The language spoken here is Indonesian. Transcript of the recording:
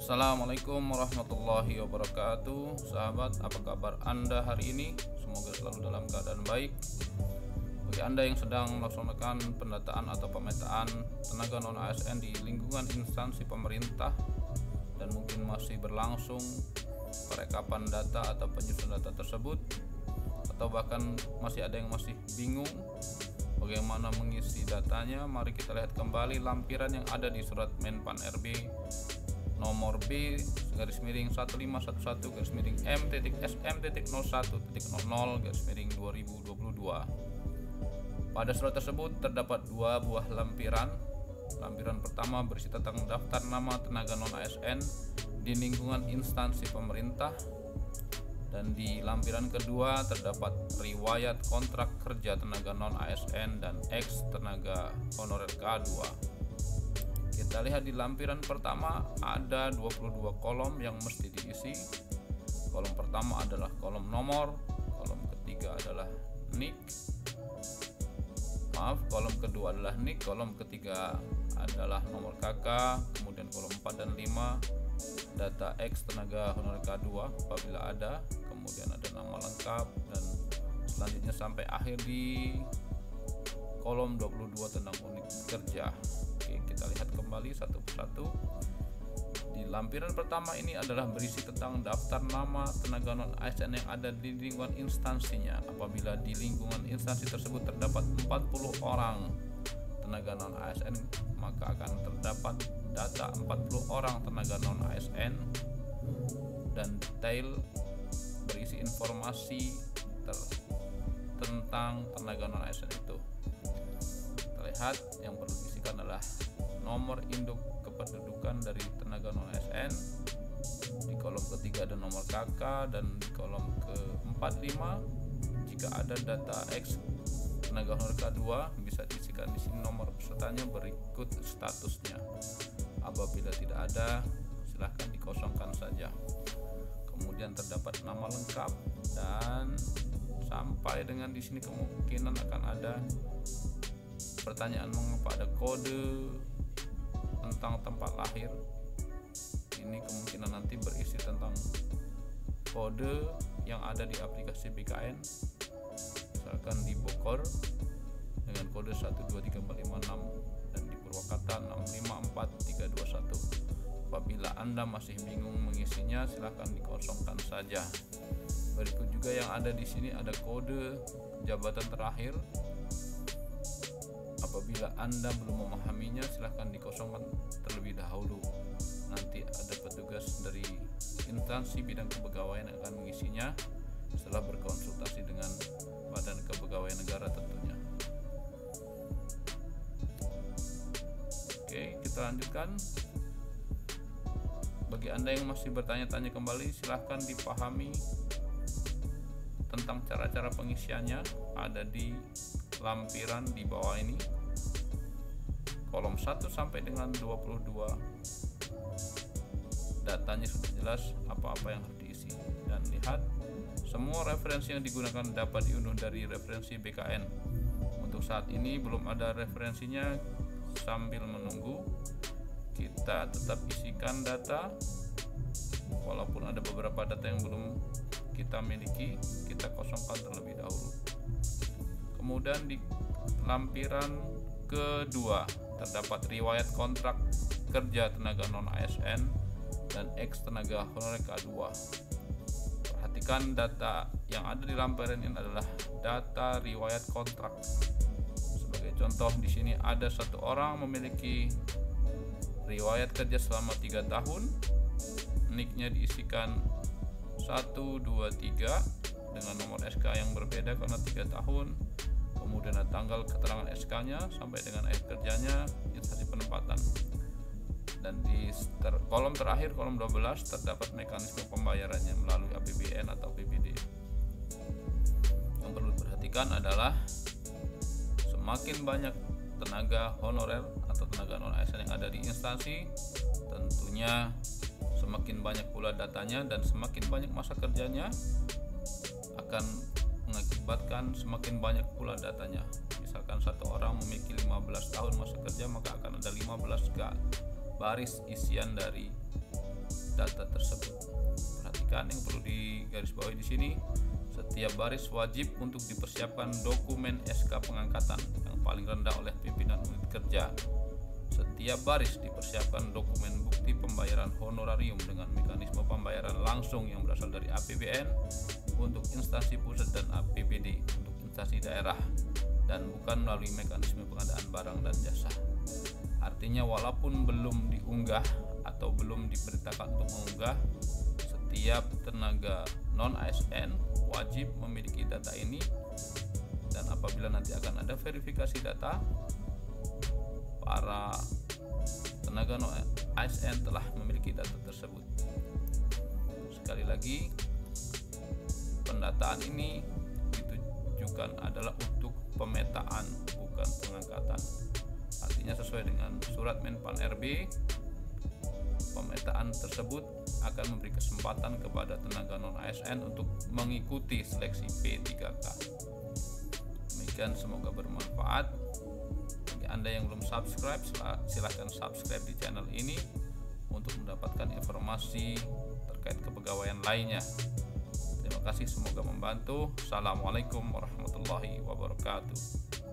Assalamualaikum warahmatullahi wabarakatuh. Sahabat, apa kabar Anda hari ini? Semoga selalu dalam keadaan baik. Bagi Anda yang sedang melaksanakan pendataan atau pemetaan tenaga non ASN di lingkungan instansi pemerintah dan mungkin masih berlangsung perekapan data atau penyusunan data tersebut, atau bahkan masih ada yang masih bingung bagaimana mengisi datanya, mari kita lihat kembali lampiran yang ada di surat Menpan RB nomor B-M.SM.01.0.2022. Pada surat tersebut terdapat dua buah lampiran. Lampiran pertama berisi tentang daftar nama tenaga non ASN di lingkungan instansi pemerintah, dan di lampiran kedua terdapat riwayat kontrak kerja tenaga non ASN dan ex tenaga honorer K2. Kita lihat di lampiran pertama ada 22 kolom yang mesti diisi. Kolom pertama adalah kolom nomor, kolom ketiga adalah NIK. Kolom kedua adalah NIK, kolom ketiga adalah nomor KK, kemudian kolom 4 dan 5 data ex tenaga honorer K2 apabila ada, kemudian ada nama lengkap, dan selanjutnya sampai akhir di kolom 22 tentang unit kerja. Oke, kita lihat kembali satu persatu. Di lampiran pertama ini adalah berisi tentang daftar nama tenaga non ASN yang ada di lingkungan instansinya. Apabila di lingkungan instansi tersebut terdapat 40 orang tenaga non ASN, maka akan terdapat data 40 orang tenaga non ASN dan detail berisi informasi tentang tenaga non ASN itu. Kita lihat yang perlu diisikan adalah nomor induk kependudukan dari tenaga non ASN. Di kolom ketiga ada nomor KK, dan di kolom ke-4, 5 jika ada data X tenaga honorer K2 bisa diisikan di sini nomor pesertanya berikut statusnya. Apabila tidak ada, silahkan dikosongkan saja. Kemudian terdapat nama lengkap, dan sampai dengan di sini kemungkinan akan ada pertanyaan mengapa ada kode tentang tempat lahir. Ini kemungkinan nanti berisi tentang kode yang ada di aplikasi BKN, misalkan di Bogor dengan kode 123456 dan di Purwakarta 654321. Apabila Anda masih bingung mengisinya, silahkan dikosongkan saja. Berikut juga yang ada di sini ada kode jabatan terakhir. Apabila Anda belum memahaminya, silahkan dikosongkan terlebih dahulu. Nanti ada petugas dari instansi bidang kepegawaian yang akan mengisinya setelah berkonsultasi dengan Badan Kepegawaian Negara tentunya. Oke, kita lanjutkan. Bagi Anda yang masih bertanya-tanya kembali, silahkan dipahami tentang cara-cara pengisiannya. Ada di lampiran di bawah ini, kolom 1 sampai dengan 22 datanya sudah jelas apa-apa yang harus diisi. Dan lihat, semua referensi yang digunakan dapat diunduh dari referensi BKN. Untuk saat ini belum ada referensinya. Sambil menunggu, kita tetap isikan data. Walaupun ada beberapa data yang belum kita miliki, kita kosongkan terlebih dahulu. Kemudian di lampiran kedua terdapat riwayat kontrak kerja tenaga non ASN dan ex tenaga honorer K2. Perhatikan data yang ada di lampiran ini adalah data riwayat kontrak. Sebagai contoh, di sini ada satu orang memiliki riwayat kerja selama 3 tahun. NIK-nya diisikan 123 dengan nomor SK yang berbeda karena 3 tahun. Kemudian ada tanggal keterangan SK-nya sampai dengan akhir kerjanya, instansi penempatan. Dan di kolom terakhir, kolom 12, terdapat mekanisme pembayarannya melalui APBN atau APBD. Yang perlu diperhatikan adalah semakin banyak tenaga honorer atau tenaga non ASN yang ada di instansi, tentunya semakin banyak pula datanya, dan semakin banyak masa kerjanya akan mengakibatkan semakin banyak pula datanya. Misalkan satu orang memiliki 15 tahun masa kerja, maka akan ada 15 baris isian dari data tersebut. Perhatikan yang perlu digarisbawahi di sini, setiap baris wajib untuk dipersiapkan dokumen SK pengangkatan yang paling rendah oleh pimpinan unit kerja. Setiap baris dipersiapkan dokumen bukti pembayaran honorarium dengan mekanisme pembayaran langsung yang berasal dari APBN untuk instansi pusat dan APBD untuk instansi daerah, dan bukan melalui mekanisme pengadaan barang dan jasa. Artinya walaupun belum diunggah atau belum diperintahkan untuk mengunggah, setiap tenaga non-ASN wajib memiliki data ini, dan apabila nanti akan ada verifikasi data, para tenaga non-ASN telah memiliki data tersebut. Sekali lagi, pendataan ini ditujukan adalah untuk pemetaan, bukan pengangkatan. Artinya sesuai dengan surat Menpan RB, pemetaan tersebut akan memberi kesempatan kepada tenaga non-ASN untuk mengikuti seleksi P3K. Demikian, semoga bermanfaat. Bagi Anda yang belum subscribe, silahkan subscribe di channel ini untuk mendapatkan informasi terkait kepegawaian lainnya. Terima kasih, semoga membantu. Assalamualaikum warahmatullahi wabarakatuh.